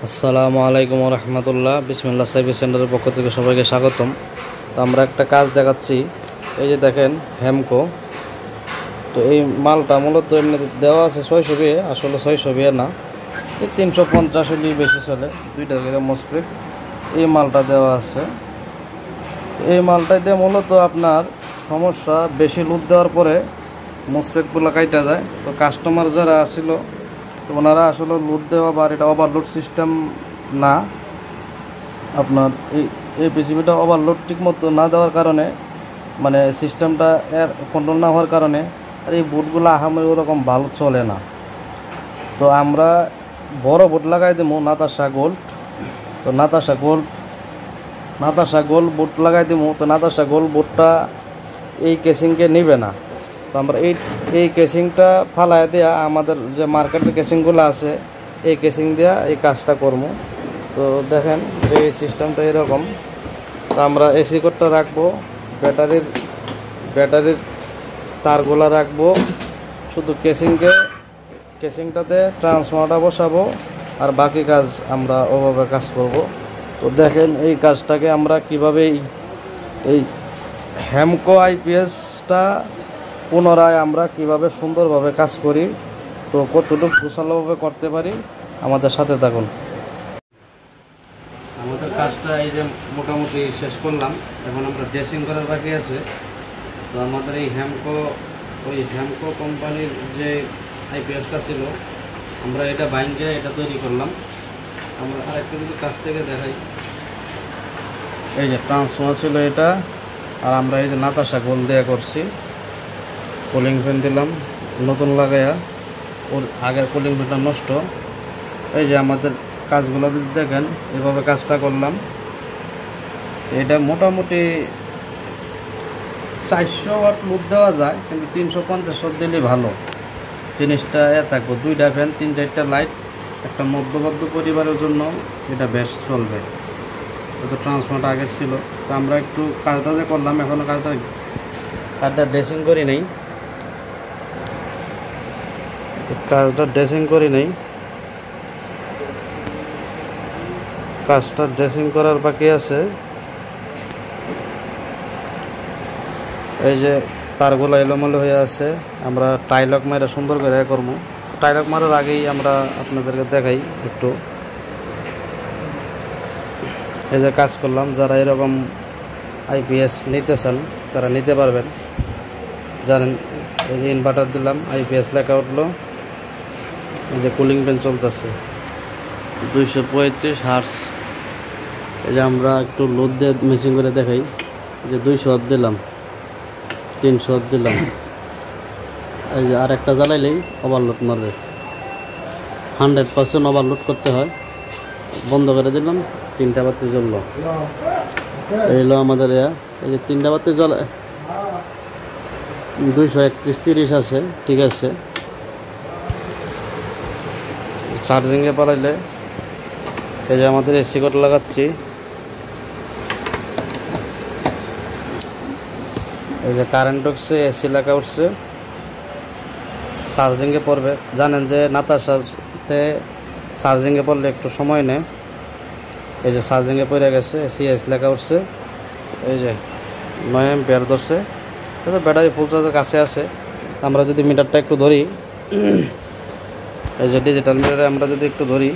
আসসালামু আলাইকুম ওয়া রাহমাতুল্লাহ। বিসমিল্লাহ সার্ভিস সেন্টারের পক্ষ থেকে সবাইকে স্বাগতম। তো আমরা একটা কাজ দেখাচ্ছি। এই যে দেখেন হেমকো। তো এই মালটা মূলত এমনি দেওয়া আছে 600 বিয়ে, আসলে 600 বিয়ে না, এই 350 হলেই বেশি চলে। 2 টাকা মসপ্রেক এই মালটা দেওয়া আছে। এই মালটাই দিয়ে মূলত আপনার সমস্যা বেশি লুট দেওয়ার পরে মসপ্রেকগুলো কাইটা যায়। তো কাস্টমার যারা আসছিল তো ওনারা আসলে লুট দেওয়া বা এটা ওভারলোড সিস্টেম না, আপনার এই পিসিবিটা ওভারলোড ঠিক মতো না দেওয়ার কারণে, মানে সিস্টেমটা এর কন্ট্রোল না হওয়ার কারণে আর এই বুটগুলো আহামরি ওরকম ভালো চলে না। তো আমরা বড় বুট লাগাই দেবো নাতাশা গোল্ড। তো নাতাশা গোল্ড বুট লাগাই দেবো। তো নাতাশা গোল্ড বুটটা এই কেসিংকে নেবে না। তো আমরা এই কেসিংটা ফালাই দেওয়া, আমাদের যে মার্কেটের কেসিংগুলো আছে এই কেসিং দেওয়া এই কাজটা করবো। তো দেখেন যে এই সিস্টেমটা এরকম। তো আমরা এসি কোডটা রাখবো, ব্যাটারির তারগুলা রাখবো, শুধু কেসিংটাতে ট্রান্সফর্মারটা বসাবো, আর বাকি কাজ আমরা ওভাবে কাজ করব। তো দেখেন এই কাজটাকে আমরা কিভাবে এই হেমকো আইপিএসটা পুনরায় আমরা কিভাবে সুন্দরভাবে কাজ করি, তো কতটুকু সুশালোভাবে করতে পারি, আমাদের সাথে থাকুন। আমাদের কাজটা এই যে মোটামুটি শেষ করলাম, এখন আমরা ড্রেসিং করার বাকি আছে। তো আমাদের এই হেমকো কোম্পানির যে আইপিএসটা ছিল, আমরা এটা বাইন্ডে এটা তৈরি করলাম। আমরা আরেকটা যদি কাছ থেকে দেখাই, এই যে ট্রান্সফর্মার ছিল এটা, আর আমরা এই যে নাতাশা গোল দেয়া করছি, কুলিং ফ্যান দিলাম নতুন লাগাইয়া, ওর আগের কুলিং ফ্যানটা নষ্ট। এই যে আমাদের কাজগুলো যদি দেখেন এভাবে কাজটা করলাম। এটা মোটামুটি 400 ওয়াট লোড দেওয়া যায়, কিন্তু 350 ওয়াট দিলে ভালো জিনিসটা থাকবো। 2টা ফ্যান, 3-4টা লাইট, একটা মধ্যবর্তী পরিবারের জন্য এটা বেশ চলবে। তো ট্রান্সফর্মারটা আগে ছিল। তো আমরা একটু কাজটা যে করলাম, এখনও কাজটা ড্রেসিং করি নেই, কাজটা ড্রেসিং করার বাকি আছে। এই যে তারগুলো এলোমেলো হয়ে আছে, আমরা টাইলক মারা সুন্দর করে করবো। টাইলক মারার আগেই আমরা আপনাদেরকে দেখাই একটু, এই যে কাজ করলাম। যারা এরকম আইপিএস নিতে চান তারা নিতে পারবেন। জানেন এই যে ইনভার্টার দিলাম, আইপিএস লেখা উঠলো, এই যে কুলিং ফ্যান চলতেছে 235 হার্স। এই যে আমরা একটু লোড দিয়ে মেশিন করে দেখাই, যে 200 ওয়াট দিলাম, 300 ওয়াট দিলাম। এই যে আর একটা জ্বালাইলেই ওভারলোড মারবে, 100% ওভারলোড করতে হয়। বন্ধ করে দিলাম, 3টা বাতি জ্বললো। এই হলো আমাদের এই যে 3টা বাতি জ্বলে, 231-30 আছে, ঠিক আছে। চার্জিংয়ে পালাইলে এই যে আমাদের এসি কোড লাগাচ্ছি, এই যে কারেন্ট ঢুকছে, এসি লাগা উঠছে, চার্জিংয়ে পড়বে। জানেন যে নাতাশাতে চার্জিংয়ে পড়লে একটু সময় নেয়। এই যে চার্জিংয়ে পড়ে গেছে, এসি লেখা উঠছে, এই যে 9 অ্যাম্পিয়ার ধরছে। ব্যাটারি ফুল চার্জের কাছে আছে। আমরা যদি মিটারটা একটু ধরি, এই যে ডিজিটাল মিটারে আমরা যদি একটু ধরি,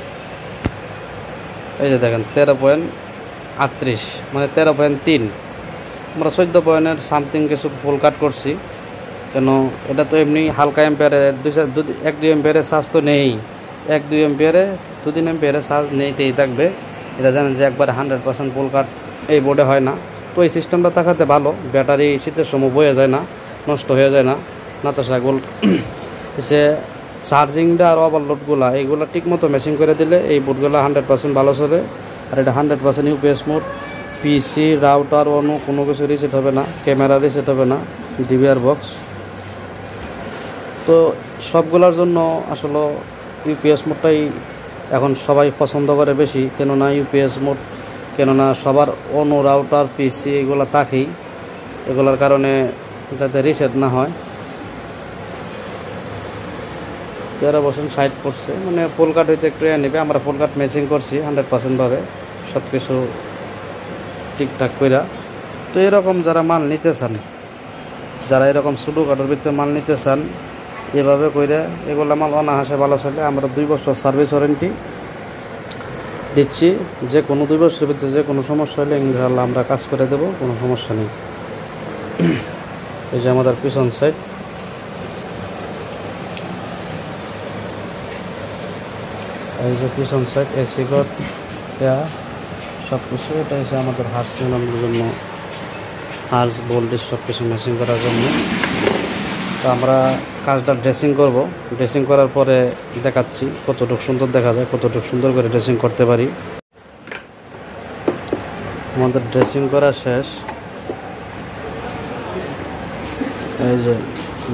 এই যে দেখেন 13.38, মানে 13.3। আমরা 14 পয়েন্টের সামথিং কিছু ফুল কাট করছি, কেন এটা তো এমনি হালকা এম্পিয়ারে 1-2 এম্পিয়ারের চার্জ তো নেই। 1-2 এম্পিয়ারে 2-3 এম্পিয়ারের চার্জ নেইতেই থাকবে। এটা জানেন যে একবারে 100% ফুল কাট এই বোর্ডে হয় না। তো এই সিস্টেমটা থাকাতে ভালো, ব্যাটারি শীতের সময় বয়ে যায় না, নষ্ট হয়ে যায় না। নাতাশা গোল্ড সে চার্জিংটা আর ওভারলোডগুলো এইগুলো ঠিকমতো মেশিন করে দিলে এই বোর্ডগুলো 100% ভালো চলে। আর এটা 100% ইউপিএস মোড, পিসি রাউটার কোনো কিছু রিসেট হবে না, ক্যামেরা রিসেট হবে না, ডিভিআর বক্স। তো সবগুলোর জন্য আসলে ইউপিএস মোডটাই এখন সবাই পছন্দ করে বেশি, কেননা ইউপিএস মোড, কেননা সবার রাউটার পিসি এগুলো থাকেই, এগুলোর কারণে যাতে রিসেট না হয়। 13% পড়ছে, মানে ফুল কাট হইতে একটু নেবে। আমরা ফুল কাট ম্যাচিং করছি 100%ভাবে, সব কিছু ঠিকঠাক কইরা। তো এরকম যারা মাল নিতে চান, যারা এরকম ছোটো কাটোর ভিতরে মাল নিতে চান, এভাবে কইরা এগুলো মাল অনাহাসে ভালো চলে। আমরা 2 বছর সার্ভিস ওয়ারেন্টি দিচ্ছি। যে কোনো 2 বছরের ভিতরে যে কোনো সমস্যা হলে ইনশাআল্লাহ আমরা কাজ করে দেবো, কোনো সমস্যা নেই। এই যে আমাদের পিছন সাইড, এই যে পিছন সাইড, এসি ঘর, সব কিছু। এটা হচ্ছে আমাদের হার্স মেলানোর জন্য, হার্স ভোল্টেজ সব কিছু মেশিন করার জন্য। তো আমরা কাজটা ড্রেসিং করব। ড্রেসিং করার পরে দেখাচ্ছি কতটুকু সুন্দর দেখা যায়, কতটুকু সুন্দর করে ড্রেসিং করতে পারি। আমাদের ড্রেসিং করা শেষ। এই যে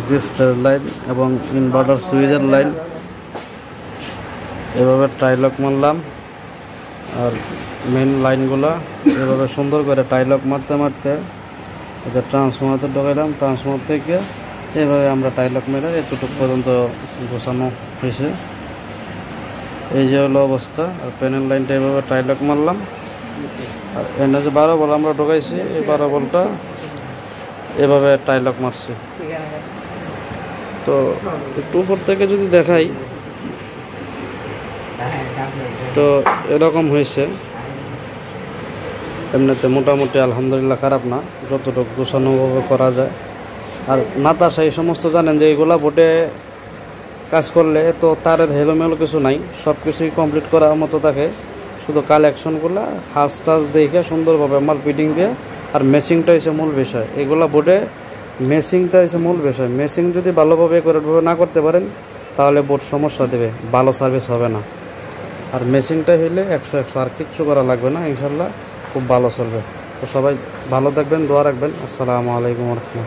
ডিসপ্লে লাইন এবং ইনভার্টার সুইচের লাইন, এভাবে টাইলক মারলাম। আর মেন লাইনগুলো এভাবে সুন্দর করে টাইলক মারতে মারতে এটা ট্রান্সফর্মারতে ঢোকাইলাম। ট্রান্সফর্মার থেকে এভাবে আমরা টাইলক মেরে এতটুকু পর্যন্ত গোছানো হয়েছে। এই যে হলো অবস্থা। আর প্যানেল লাইনটা এভাবে টাইলক মারলাম। আর এনে যে 12 বল আমরা ঢোকাইছি, এই 12 বলটা এভাবে টাইলক মারছি। তো একটু উপর থেকে যদি দেখাই, তো এরকম হয়েছে। এমনিতে মোটামুটি আলহামদুলিল্লাহ খারাপ না, যতটুকু গোছানোভাবে করা যায়। আর নাতাশা এই সমস্ত জানেন যে এইগুলা বোটে কাজ করলে তো তারের হেলোমেলো কিছু নাই, সব কিছুই কমপ্লিট করার মতো থাকে। শুধু কালেকশনগুলো হার্স টাচ দেখে সুন্দরভাবে মাল ফিটিং দিয়ে। আর মেশিংটা হচ্ছে মূল বিষয়। এগুলা বোটে মেশিংটা হচ্ছে মূল বিষয়। মেশিং যদি ভালোভাবে করে না করতে পারেন তাহলে বোট সমস্যা দেবে, ভালো সার্ভিস হবে না। আর মেশিংটা হইলে 100 আর কিচ্ছু করা লাগবে না, ইনশাল্লাহ খুব ভালো চলবে। তো সবাই ভালো থাকবেন, দোয়া রাখবেন। আসসালামু আলাইকুম ওয়া রাহমাতুল্লাহ।